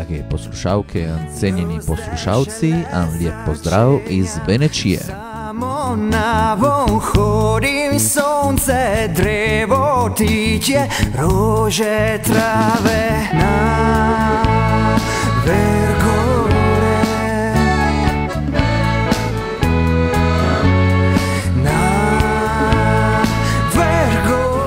drage poslušalke in cenjeni poslušalci, en lep pozdrav iz Benečije. Samo na von hodim, sonce, drevo, ptičje, rože, trave, na vrh gore. Na vrh gore.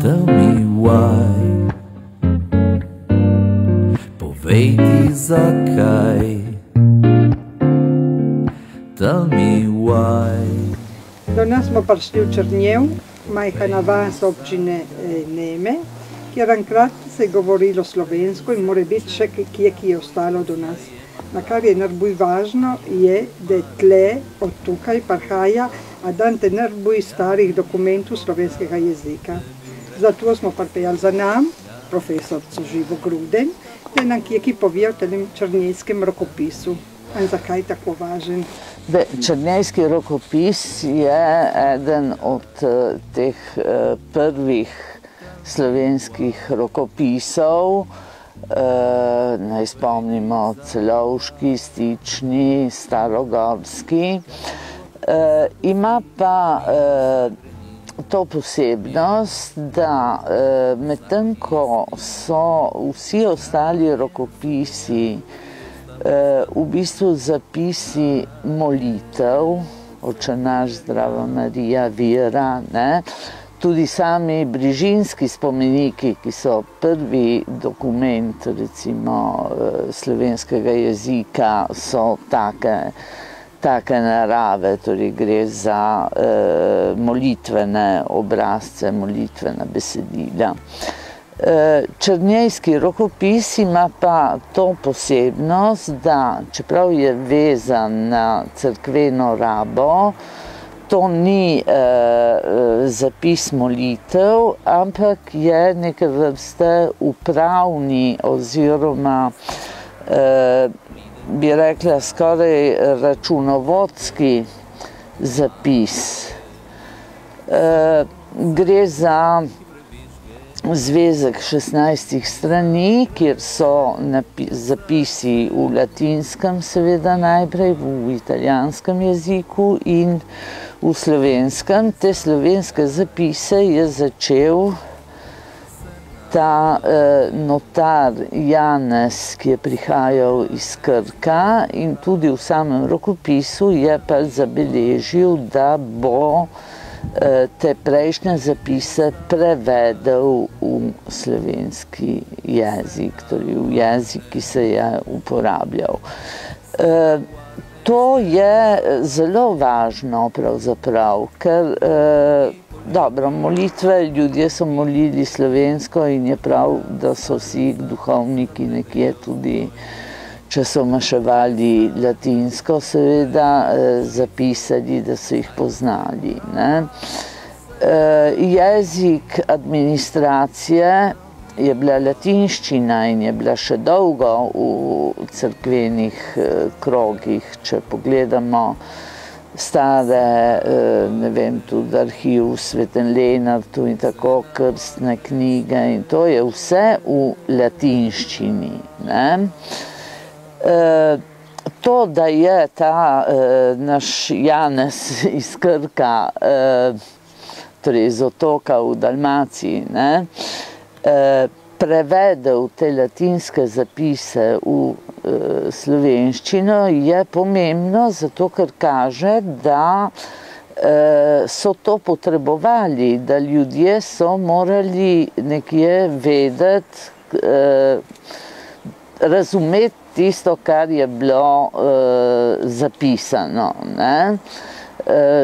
Tell me why, povej ti zakaj. Tell me why. Do nas smo prišli v Črnjev, majhna vas občine Neme, kjer enkrat se je govorilo slovensko in mora biti še kje, ki je ostalo do nas. Na kar je najbolj važno, je, da tle od tukaj prihaja adante najbolj starih dokumentov slovenskega jezika. Zato smo pripeljali za nam profesorco Živo Gruden, da nam kje pove o tem črnjevskem rokopisu. In zakaj tako važen? Črnjevski rokopis je eden od teh prvih slovenskih rokopisov. Naj spomnimo Celovški, Stični, Starogorski. Ima pa to posebnost, da medtem ko so vsi ostali rokopisi v bistvu zapisi molitev, Oče naš, Zdrava Marija, Vira, tudi sami brižinski spomeniki, ki so prvi dokument recimo slovenskega jezika, so take narave, torej gre za molitvene obrazce, molitvena besedila. Črnjevski rokopis ima pa to posebnost, da čeprav je vezan na cerkveno rabo, to ni zapis molitev, ampak je neke vrste upravni oziroma bi rekla skoraj računovodski zapis. Gre za zvezek 16 strani, kjer so zapisi v latinskem, seveda najprej, v italijanskem jeziku in v slovenskem. Te slovenske zapise je začel ta notar Janez, ki je prihajal iz Krka, in tudi v samem rokopisu je pa zabeležil, da bo te prejšnje zapise prevedel v slovenski jezik, torej v jezik, ki se je uporabljal. To je zelo važno pravzaprav, ker dobro, molitve, ljudje so molili slovensko in je prav, da so vsi duhovniki nekje tudi, če so maševali latinsko, seveda zapisali, da so jih poznali. Jezik administracije je bila latinščina in je bila še dolgo v cerkvenih krogih. Če pogledamo stare, ne vem, tudi arhiv Svetem Lenartu in tako, krstne knjige, in to je vse v latinščini. To, da je ta naš Janez iz Krka, torej iz otoka v Dalmaciji, prevedel te latinske zapise v slovenščino, je pomembno, zato ker kaže, da so to potrebovali, da ljudje so morali nekje vedeti, razumeti tisto, kar je bilo zapisano.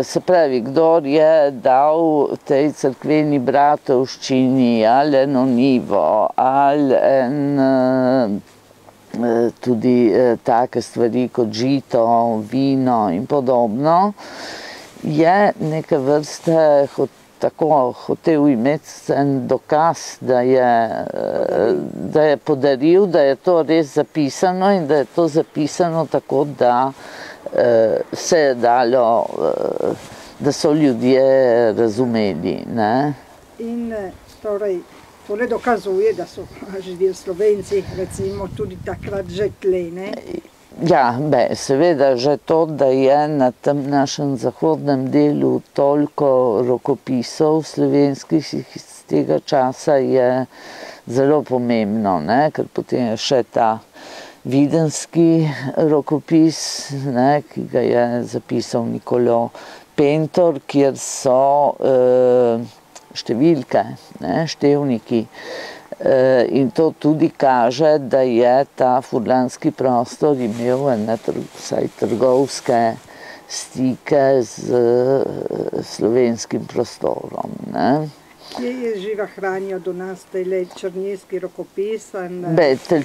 Se pravi, kdor je dal tej cerkveni bratovščini ali eno nivo, ali tudi take stvari kot žito, vino in podobno, je neke vrste tako hotel imeti en dokaz, da je podaril, da je to res zapisano in da je to zapisano tako, da se je dalo, da so ljudje razumeli. Ne? In torej, tole dokazuje, da so živeli Slovenci, recimo, tudi takrat že tle, ne? Ja, seveda že to, da je na tem našem zahodnem delu toliko rokopisov slovenskih iz tega časa, je zelo pomembno, ne? Ker potem je še ta videnski rokopis, ne? Ki ga je zapisal Nikolo Pentor, kjer so številke, ne? Števniki. In to tudi kaže, da je ta furlanski prostor imel vsaj trgovske stike z slovenskim prostorom. Ne? Kje je živa hranijo do nas tele črnjevski rokopis?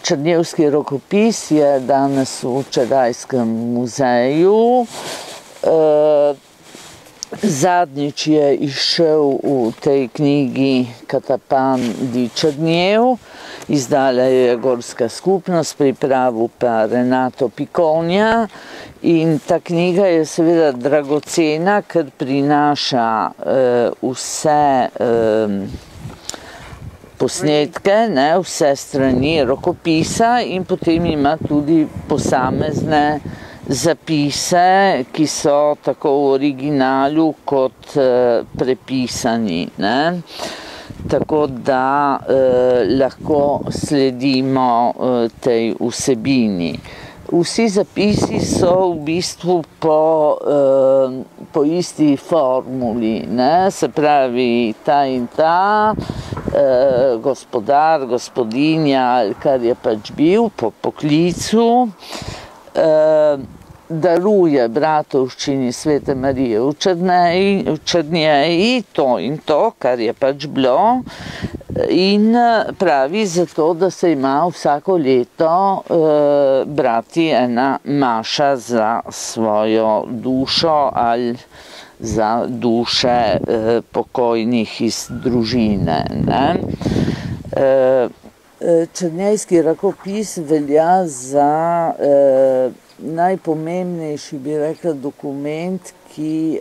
Črnjevski rokopis je danes v Čedajskem muzeju. Zadnjič je izšel v tej knjigi Katapan di Črnjev, izdala je Gorska skupnost, pripravil pa Renato Piconja. In ta knjiga je seveda dragocena, ker prinaša vse posnetke, ne, vse strani rokopisa in potem ima tudi posamezne zapise, ki so tako v originalu kot prepisani. Ne? Tako da lahko sledimo tej vsebini. Vsi zapisi so v bistvu po isti formuli, ne? Se pravi ta in ta, gospodar, gospodinja, kar je pač bil po poklicu, daruje bratovščini Svete Marije v Črnjeji to in to, kar je pač bilo, in pravi zato, da se ima vsako leto brati ena maša za svojo dušo ali za duše pokojnih iz družine. Ne? Črnjevski rokopis velja za najpomembnejši, bi rekla, dokument, ki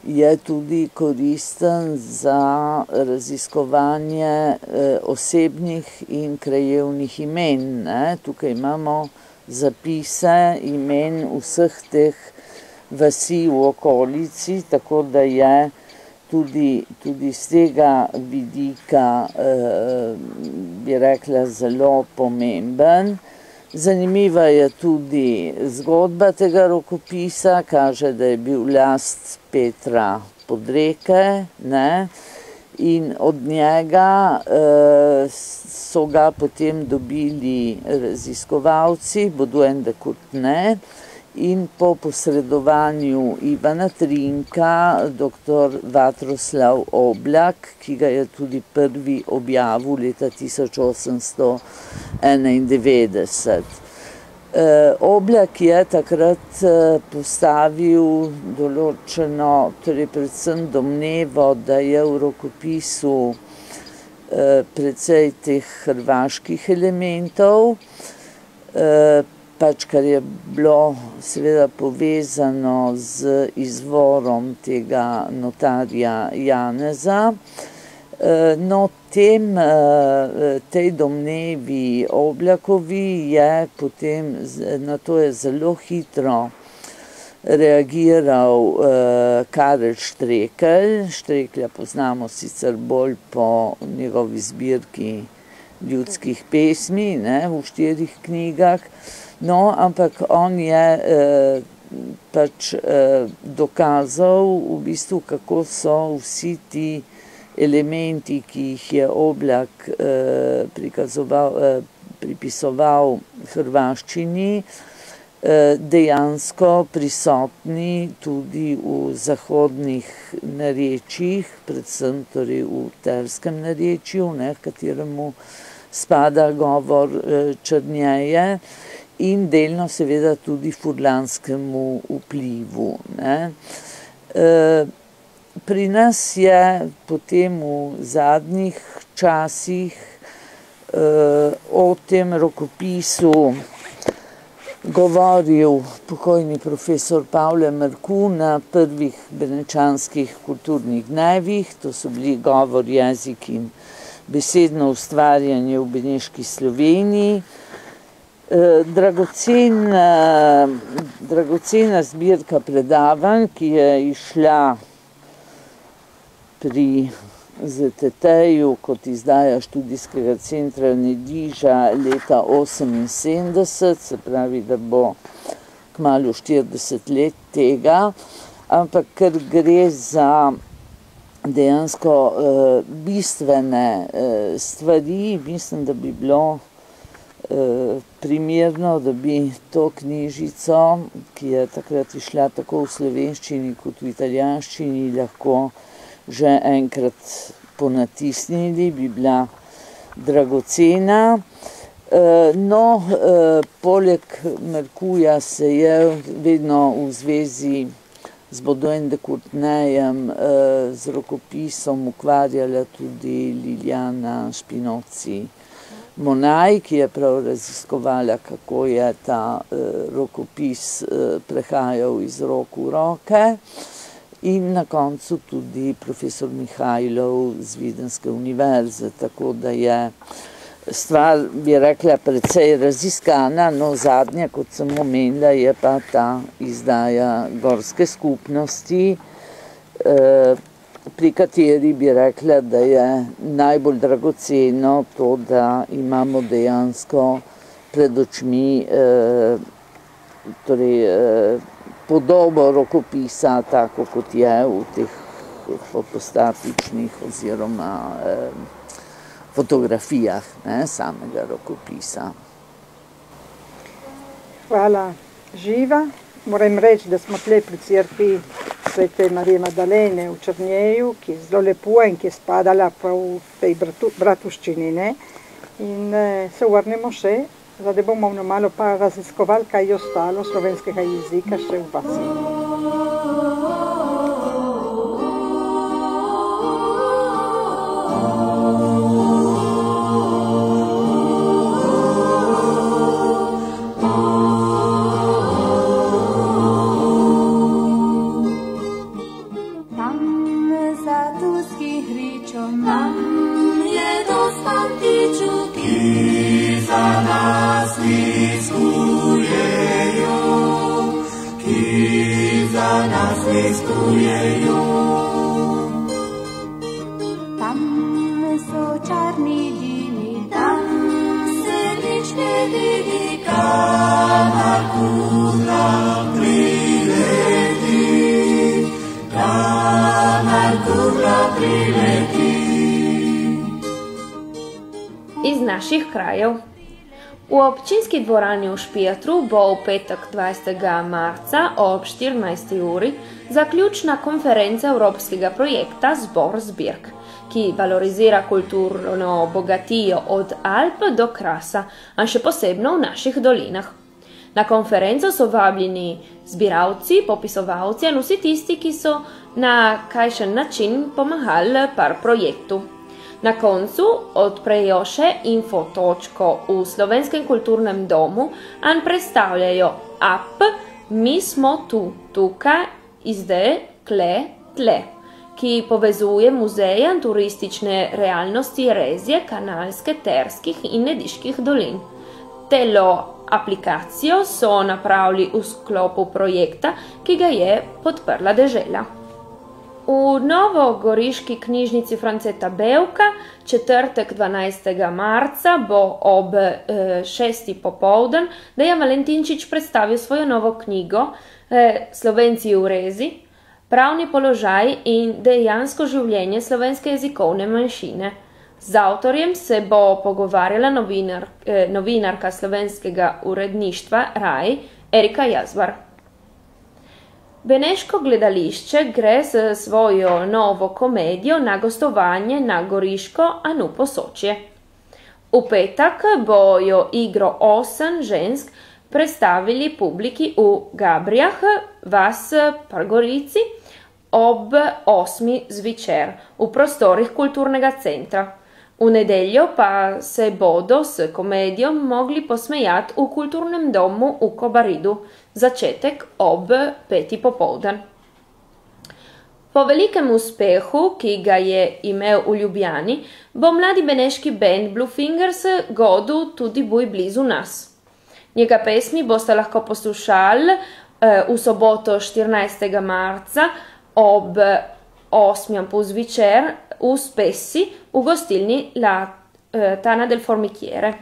je tudi koristen za raziskovanje osebnih in krajevnih imen. Ne? Tukaj imamo zapise imen vseh teh vasi v okolici, tako da je tudi z tega vidika, bi rekla, zelo pomemben. Zanimiva je tudi zgodba tega rokopisa, kaže, da je bil last Petra Podreke, ne? In od njega so ga potem dobili raziskovalci, Baudouin de Courtenay, in po posredovanju Ivana Trinka, dr. Vatroslav Oblak, ki ga je tudi prvi objavil leta 1891. Oblak je takrat postavil določeno, torej predvsem domnevo, da je v rokopisu precej teh hrvaških elementov, pač kar je bilo seveda povezano z izvorom tega notarja Janeza. No, tej domnevi Oblakovi je potem, na to je zelo hitro reagiral Karel Štrekelj. Štreklja poznamo sicer bolj po njegovi zbirki ljudskih pesmi, ne, v 4 knjigah. No, ampak on je pač dokazal v bistvu, kako so vsi ti elementi, ki jih je Oblak pripisoval hrvaščini, dejansko prisotni tudi v zahodnih narečjih, predvsem torej v terskem narečju, ne, v kateremu spada govor Črnjeje, in delno seveda tudi furlanskemu vplivu. Ne. pri nas je potem v zadnjih časih o tem rokopisu govoril pokojni profesor Pavle Mrku na prvih benečanskih kulturnih dnevih. To so bili govor, jezik in besedno ustvarjanje v beneški Sloveniji. Dragocena zbirka predavanj, ki je išla pri ZTT-ju kot izdaja študijskega centra Nediža leta 1978, se pravi, da bo kmalu 40 let tega, ampak ker gre za dejansko bistvene stvari, mislim, da bi bilo primerno, da bi to knjižico, ki je takrat išla tako v slovenščini kot v italijanščini, lahko že enkrat ponatisnili, bi bila dragocena. No, poleg Mrkuja se je vedno v zvezi z Baudouin de Courtenayem z rokopisom ukvarjala tudi Liliana Špinoci Monaj, ki je prav raziskovala, kako je ta rokopis prehajal iz rok v roke. In na koncu tudi profesor Mihajlov z Videnske univerze, tako da je stvar, bi rekla, precej raziskana, no zadnja, kot sem omenila, je pa ta izdaja Gorske skupnosti, pri kateri bi rekla, da je najbolj dragoceno to, da imamo dejansko pred očmi podobo rokopisa, tako kot je v teh fotostatičnih oziroma fotografijah samega rokopisa. Hvala, Živa. Moram reči, da smo tle pri cerkvi Svete Marije Magdalene v Črnjeju, ki je zelo lepo in ki je spadala prav v tej bratovščini. In se vrnemo še, da bomo malo pa raziskovali, kaj je ostalo slovenskega jezika še v vasi. Iz naših krajev. V občinski dvorani v Špjetru bo v petek 20. marca ob 14. uri zaključna konferenca evropskega projekta Zbor zbirk, ki valorizira kulturno bogatijo od Alp do Krasa, a še posebno v naših dolinah. Na konferenco so vabljeni zbiralci, popisovalci in vsi tisti, ki so na kajšen način pomagali par projektu. Na koncu odprejo še infotočko v Slovenskem kulturnem domu in predstavljajo app Mi smo tu, tukaj, izde, kle, tle, ki povezuje muzeje in turistične realnosti Rezje, Kanalske, Terskih in Nediških dolin. Telo aplikacijo so napravili v sklopu projekta, ki ga je podprla dežela. V novogoriški knjižnici Franceta Bevka četrtek 12. marca bo ob 6. popoldan Dejan Valentinčič predstavil svojo novo knjigo Slovenci v Rezi, pravni položaj in dejansko življenje slovenske jezikovne manjšine. Z avtorjem se bo pogovarjala novinarka slovenskega uredništva RAI Erika Jazvar. Beneško gledališče gre s svojo novo komedijo na gostovanje na Goriško Anu Posočje. V petek bojo igro 8 žensk predstavili publiki v Gabrijah, vas Pargorici, ob 8 zvečer v prostorih kulturnega centra. V nedeljo pa se bodo s komedijo mogli posmejati v kulturnem domu v Kobaridu, začetek ob 5. popoldan. Po velikem uspehu, ki ga je imel v Ljubljani, bo mladi beneški band Blue Fingers godil tudi buj blizu nas. Njega pesmi boste lahko poslušali v soboto 14. marca ob 8. zvečer v Spessi v gostilni La Tana del Formichiere.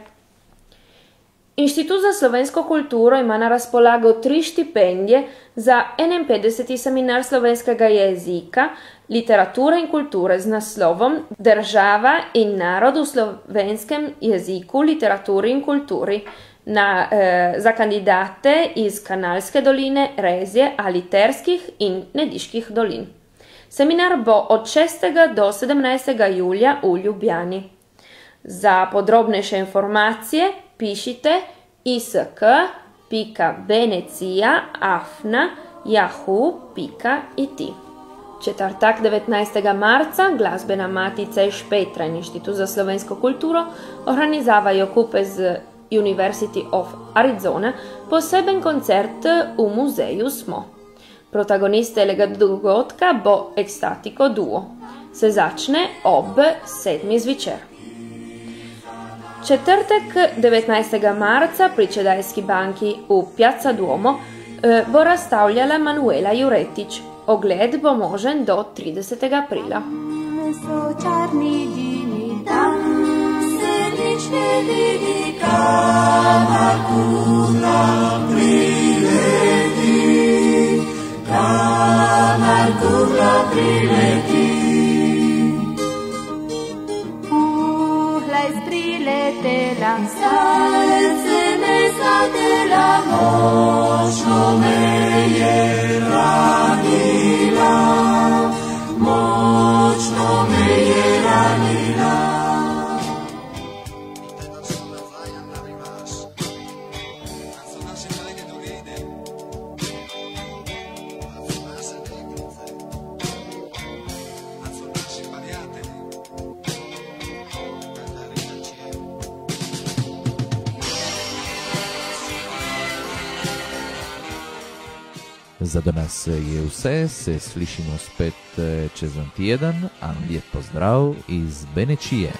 Inštitut za slovensko kulturo ima na razpolago 3 štipendije za 51. seminar slovenskega jezika, literature in kulture z naslovom Država in narod v slovenskem jeziku, literaturi in kulturi za kandidate iz Kanalske doline, Rezije, Aliterskih in Nediških dolin. Seminar bo od 6. do 17. julija v Ljubljani. Za podrobnejše informacije pišite isk.benecija@yahoo.it. Četrtek 19. marca Glasbena matica iz Petra in Inštitut za slovensko kulturo organizavajo skupaj z University of Arizona poseben koncert v muzeju Smo. Protagonist telega dogodka bo Ekstatiko duo. Se začne ob 7. zvečer. Četrtek 19. marca pri Čedajski banki v Piazza Duomo bo razstavljala Manuela Juretič. Ogled bo možen do 30. aprila. Priletela, srce me zadela, močno me je ranila, močno me je ranila. Za danas je vse, se slišimo spet čez en teden, a lijep pozdrav iz Benečije.